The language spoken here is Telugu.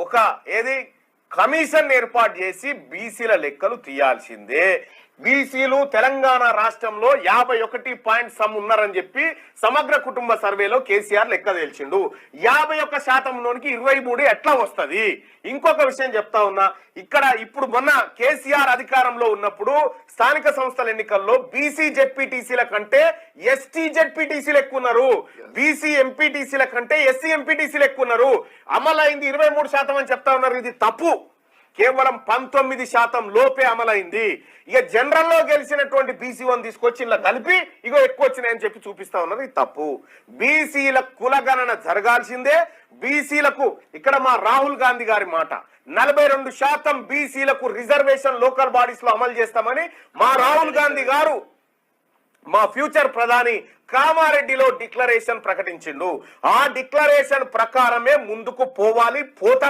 ఒక ఏది కమిషన్ ఏర్పాటు చేసి బీసీల లెక్కలు తీయాల్సిందే. బీసీలు తెలంగాణ రాష్ట్రంలో 51 ఉన్నారని చెప్పి సమగ్ర కుటుంబ సర్వేలో కేసీఆర్ లెక్క తేల్చిండు. 51%లోనికి 23 ఎట్లా వస్తుంది? ఇంకొక విషయం చెప్తా ఉన్నా, ఇక్కడ ఇప్పుడు మొన్న కేసీఆర్ అధికారంలో ఉన్నప్పుడు స్థానిక సంస్థల ఎన్నికల్లో బీసీ జెడ్పీటీసీల కంటే ఎస్టీ జెడ్పీటీసీలు ఎక్కువ ఉన్నారు, బీసీ ఎంపీటీసీల కంటే ఎస్సీ ఎంపీటీసీలు ఎక్కువ ఉన్నారు. అమలైంది 23% అని చెప్తా ఉన్నారు. ఇది తప్పు. కేవలం 19% లోపే అమలైంది. ఇక జనరల్ లో గెలిచినటువంటి బీసీ1 తీసుకొచ్చి ఇలా కలిపి ఇగో ఎక్కువ వచ్చినాయని చెప్పి చూపిస్తా ఉన్నారు. ఇది తప్పు. బీసీల కులగణన జరగాల్సిందే. బీసీలకు ఇక్కడ మా రాహుల్ గాంధీ గారి మాట, 42% బీసీలకు రిజర్వేషన్ లోకల్ బాడీస్ లో అమలు చేస్తామని మా రాహుల్ గాంధీ గారు మా ఫ్యూచర్ ప్రధాని కామారెడ్డిలో డిక్లరేషన్ ప్రకటించిండు. ఆ డిక్లరేషన్ ప్రకారమే ముందుకు పోవాలి.